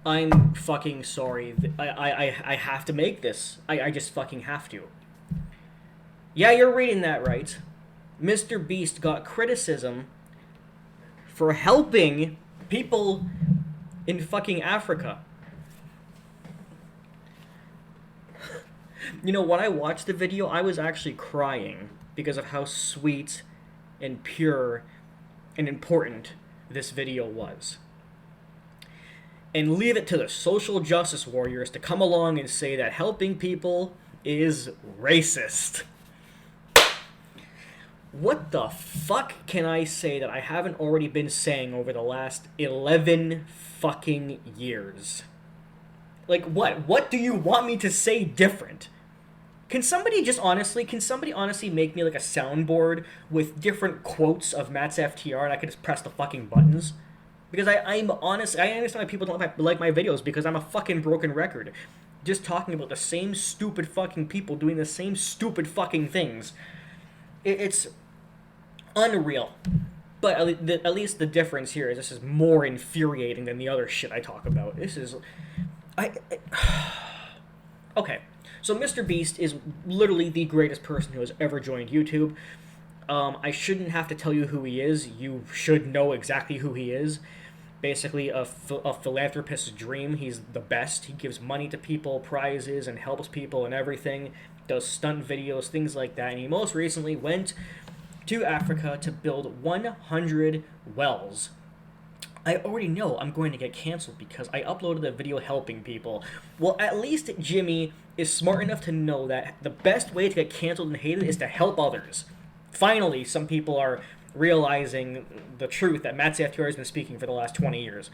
I'm fucking sorry. I have to make this. I just fucking have to. Yeah, you're reading that right. MrBeast got criticism for helping people in fucking Africa. You know, when I watched the video, I was actually crying because of how sweet and pure and important this video was. And leave it to the social justice warriors to come along and say that helping people is racist. What the fuck can I say that I haven't already been saying over the last 11 fucking years? Like, what? What do you want me to say different? Can somebody honestly make me like a soundboard with different quotes of Matt's FTR and I could just press the fucking buttons? Because I'm honest, I understand why people don't like my videos because I'm a fucking broken record. Just talking about the same stupid fucking people doing the same stupid fucking things. It's unreal. But at least the difference here is this is more infuriating than the other shit I talk about. This is... Okay. So MrBeast is literally the greatest person who has ever joined YouTube. I shouldn't have to tell you who he is. You should know exactly who he is. Basically, a philanthropist's dream. He's the best. He gives money to people, prizes, and helps people and everything. Does stunt videos, things like that. And he most recently went to Africa to build 100 wells. I already know I'm going to get canceled because I uploaded a video helping people. Well, at least Jimmy is smart enough to know that the best way to get canceled and hated is to help others. Finally, some people are realizing the truth that Matt FTR has been speaking for the last 20 years.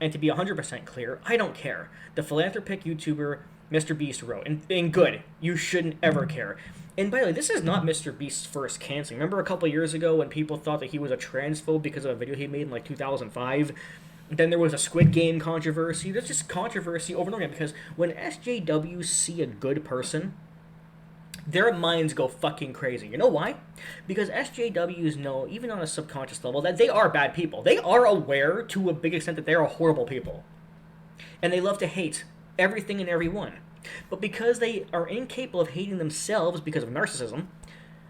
And to be 100% clear, I don't care. The philanthropic YouTuber MrBeast wrote, and good, you shouldn't ever care. And by the way, this is not MrBeast's first canceling. Remember a couple years ago when people thought that he was a transphobe because of a video he made in like 2005? Then there was a Squid Game controversy. There's just controversy over and over again because when SJWs see a good person, their minds go fucking crazy. You know why? Because SJWs know, even on a subconscious level, that they are bad people. They are aware to a big extent that they are horrible people. And they love to hate everything and everyone. But because they are incapable of hating themselves because of narcissism,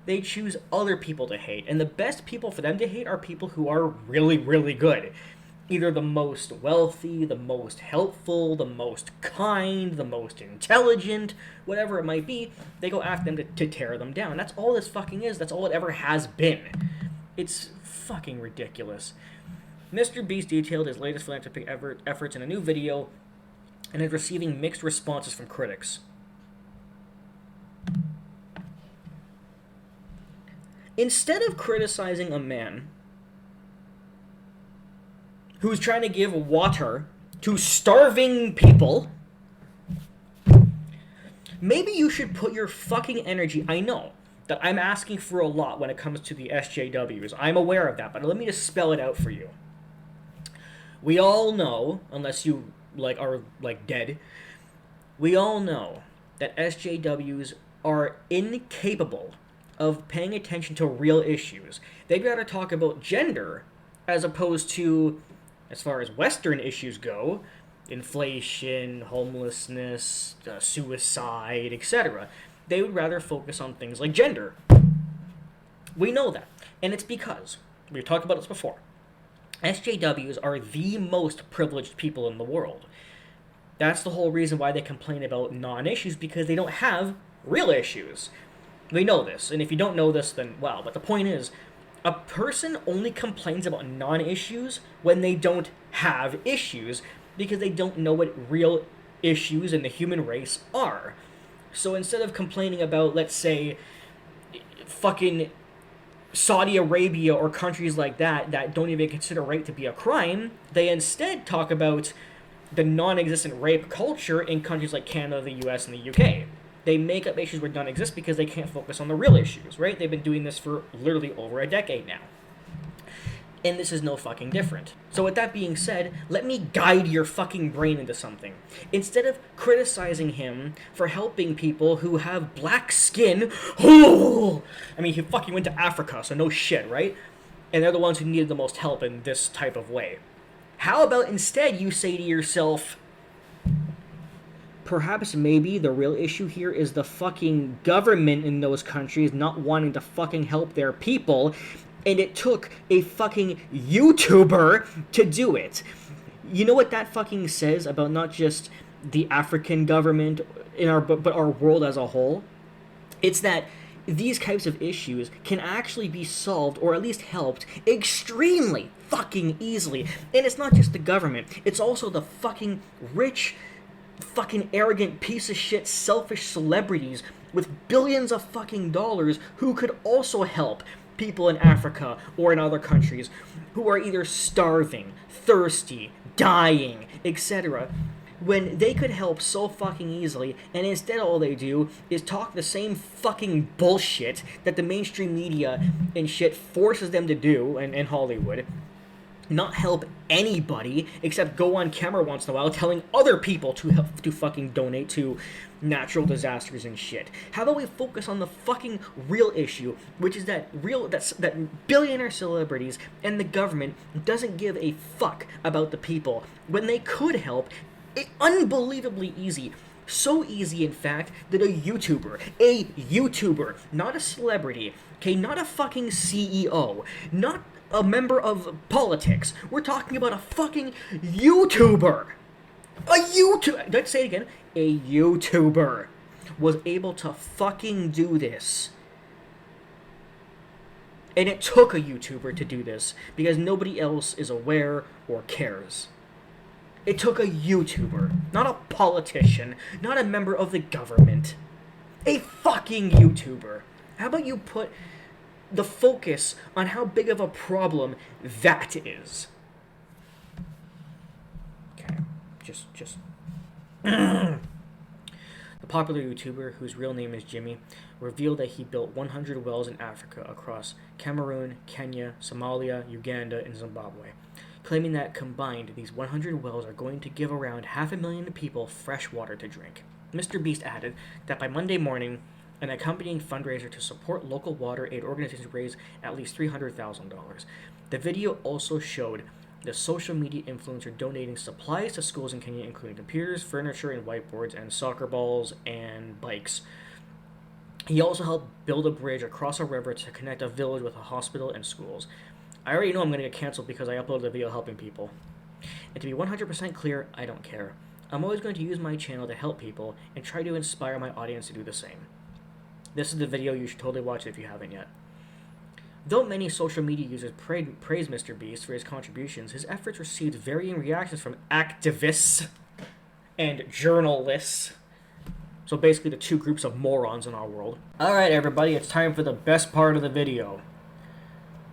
they choose other people to hate. And the best people for them to hate are people who are really, really good. Either the most wealthy, the most helpful, the most kind, the most intelligent, whatever it might be, they go after them to tear them down. That's all this fucking is. That's all it ever has been. It's fucking ridiculous. MrBeast detailed his latest philanthropic efforts in a new video and is receiving mixed responses from critics. Instead of criticizing a man who's trying to give water to starving people, maybe you should put your fucking energy... I know that I'm asking for a lot when it comes to the SJWs. I'm aware of that, but let me just spell it out for you. We all know, unless you are dead, we all know that SJWs are incapable of paying attention to real issues. They'd rather talk about gender as opposed to, as far as Western issues go, inflation, homelessness, suicide, etc. They would rather focus on things like gender. We know that. And it's because, we've talked about this before, SJWs are the most privileged people in the world. That's the whole reason why they complain about non-issues, because they don't have real issues. We know this, and if you don't know this, then wow. But the point is, a person only complains about non-issues when they don't have issues, because they don't know what real issues in the human race are. So instead of complaining about, let's say, fucking Saudi Arabia or countries like that don't even consider rape to be a crime, they instead talk about the non-existent rape culture in countries like Canada, the US, and the UK. They make up issues where none exist because they can't focus on the real issues, right? They've been doing this for literally over a decade now. And this is no fucking different. So with that being said, let me guide your fucking brain into something. Instead of criticizing him for helping people who have black skin, I mean, he fucking went to Africa, so no shit, right? And they're the ones who needed the most help in this type of way. How about instead you say to yourself, perhaps maybe the real issue here is the fucking government in those countries not wanting to fucking help their people, and it took a fucking YouTuber to do it. You know what that fucking says about not just the African government in our but our world as a whole? It's that these types of issues can actually be solved, or at least helped, extremely fucking easily. And it's not just the government, it's also the fucking rich, fucking arrogant piece of shit, selfish celebrities with billions of fucking dollars who could also help people in Africa or in other countries who are either starving, thirsty, dying, etc., when they could help so fucking easily, and instead all they do is talk the same fucking bullshit that the mainstream media and shit forces them to do in Hollywood. Not help anybody except go on camera once in a while telling other people to fucking donate to natural disasters and shit. How about we focus on the fucking real issue, which is that billionaire celebrities and the government doesn't give a fuck about the people when they could help. Unbelievably easy. So easy, in fact, that a YouTuber, not a celebrity, okay, not a fucking CEO, not a member of politics. We're talking about a fucking YouTuber. Let's say it again. A YouTuber was able to fucking do this. And it took a YouTuber to do this because nobody else is aware or cares. It took a YouTuber, not a politician, not a member of the government. A fucking YouTuber. How about you put the focus on how big of a problem that is? Okay, just The popular YouTuber, whose real name is Jimmy, revealed that he built 100 wells in Africa across Cameroon, Kenya, Somalia, Uganda, and Zimbabwe, claiming that combined, these 100 wells are going to give around 500,000 people fresh water to drink. MrBeast added that by Monday morning, an accompanying fundraiser to support local water aid organizations raised at least $300,000. The video also showed the social media influencer donating supplies to schools in Kenya, including computers, furniture, and whiteboards, and soccer balls and bikes. He also helped build a bridge across a river to connect a village with a hospital and schools. I already know I'm going to get canceled because I uploaded a video helping people. And to be 100% clear, I don't care. I'm always going to use my channel to help people and try to inspire my audience to do the same. This is the video, you should totally watch it if you haven't yet. Though many social media users praise MrBeast for his contributions, his efforts received varying reactions from activists and journalists. So basically the two groups of morons in our world. Alright everybody, it's time for the best part of the video.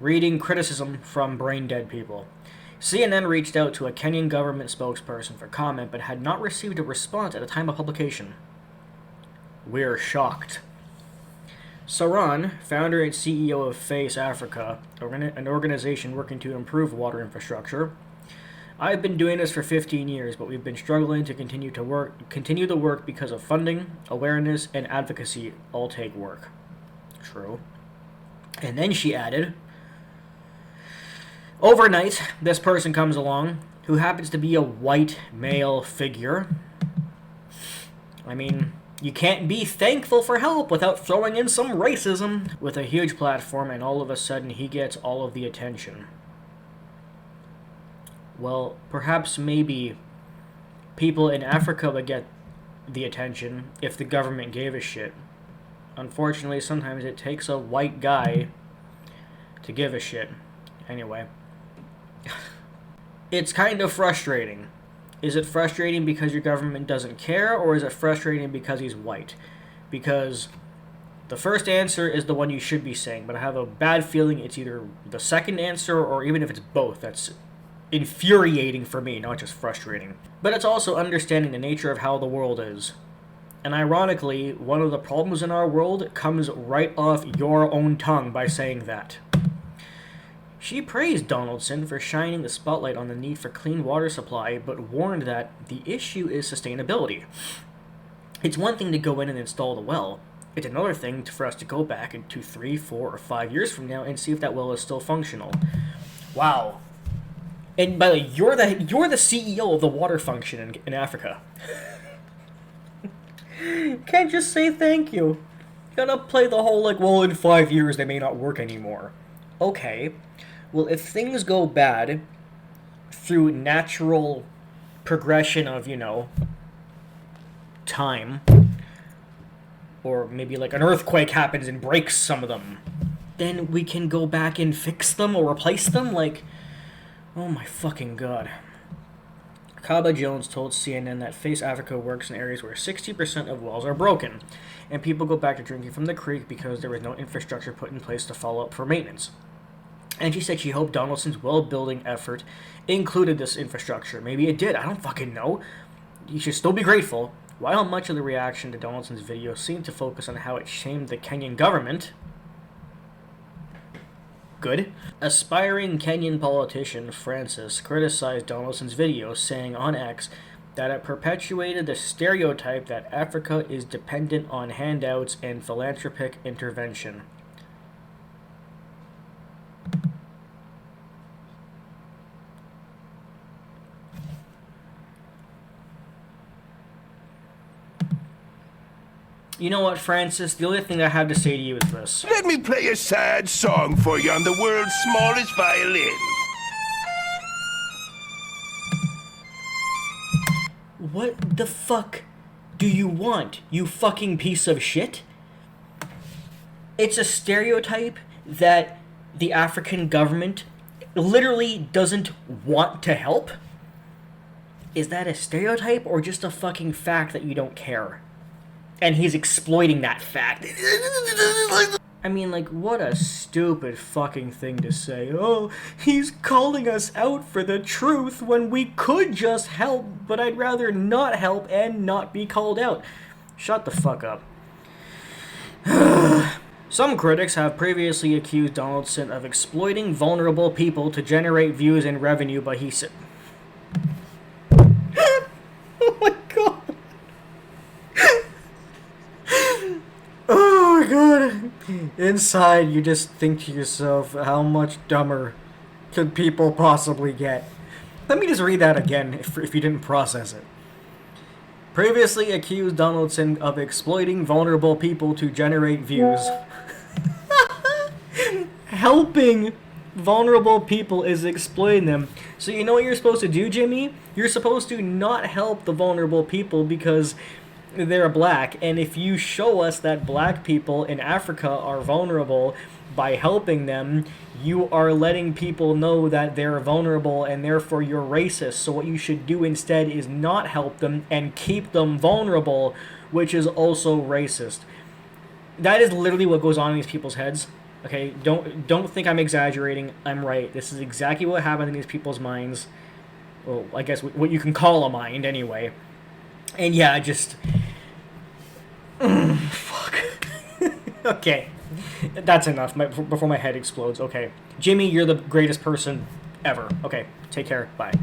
Reading criticism from brain-dead people. CNN reached out to a Kenyan government spokesperson for comment but had not received a response at the time of publication. We're shocked. Saran, founder and CEO of FACE Africa, an organization working to improve water infrastructure. I've been doing this for 15 years, but we've been struggling to continue the work because of funding, awareness, and advocacy all take work. True. And then she added, overnight, this person comes along, who happens to be a white male figure. I mean, you can't be thankful for help without throwing in some racism. With a huge platform, and all of a sudden he gets all of the attention. Well, perhaps maybe people in Africa would get the attention if the government gave a shit. Unfortunately, sometimes it takes a white guy to give a shit. Anyway. It's kind of frustrating. Is it frustrating because your government doesn't care, or is it frustrating because he's white? Because the first answer is the one you should be saying, but I have a bad feeling it's either the second answer, or even if it's both, that's infuriating for me, not just frustrating. But it's also understanding the nature of how the world is. And ironically, one of the problems in our world comes right off your own tongue by saying that. She praised Donaldson for shining the spotlight on the need for clean water supply, but warned that the issue is sustainability. It's one thing to go in and install the well. It's another thing for us to go back into 3, 4, or 5 years from now and see if that well is still functional. Wow. And by the way, you're the CEO of the water function in Africa. Can't just say thank you. Gotta play the whole, like, well, in 5 years they may not work anymore. Okay. Well, if things go bad through natural progression of, time, or maybe like an earthquake happens and breaks some of them, then we can go back and fix them or replace them? Like, oh my fucking god. Kaba Jones told CNN that Face Africa works in areas where 60% of wells are broken, and people go back to drinking from the creek because there was no infrastructure put in place to follow up for maintenance. And she said she hoped Donaldson's well-building effort included this infrastructure. Maybe it did, I don't fucking know. You should still be grateful. While much of the reaction to Donaldson's video seemed to focus on how it shamed the Kenyan government, good. Aspiring Kenyan politician Francis criticized Donaldson's video, saying on X that it perpetuated the stereotype that Africa is dependent on handouts and philanthropic intervention. You know what, Francis? The only thing I have to say to you is this. Let me play a sad song for you on the world's smallest violin. What the fuck do you want, you fucking piece of shit? It's a stereotype that the African government literally doesn't want to help? Is that a stereotype or just a fucking fact that you don't care? And he's exploiting that fact. I mean, like, what a stupid fucking thing to say. Oh, he's calling us out for the truth when we could just help, but I'd rather not help and not be called out. Shut the fuck up. Some critics have previously accused Donaldson of exploiting vulnerable people to generate views and revenue, but he said... Oh my god. Oh my god. Inside, you just think to yourself, how much dumber could people possibly get? Let me just read that again if you didn't process it. Previously accused Donaldson of exploiting vulnerable people to generate views. Helping vulnerable people is exploiting them. So you know what you're supposed to do, Jimmy? You're supposed to not help the vulnerable people because they're black, and if you show us that black people in Africa are vulnerable by helping them, you are letting people know that they're vulnerable and therefore you're racist. So what you should do instead is not help them and keep them vulnerable, which is also racist. That is literally what goes on in these people's heads. Okay, don't think I'm exaggerating. I'm right. This is exactly what happened in these people's minds. Well, I guess what you can call a mind anyway. And yeah, just... fuck. Okay. That's enough before my head explodes. Okay. Jimmy, you're the greatest person ever. Okay. Take care. Bye.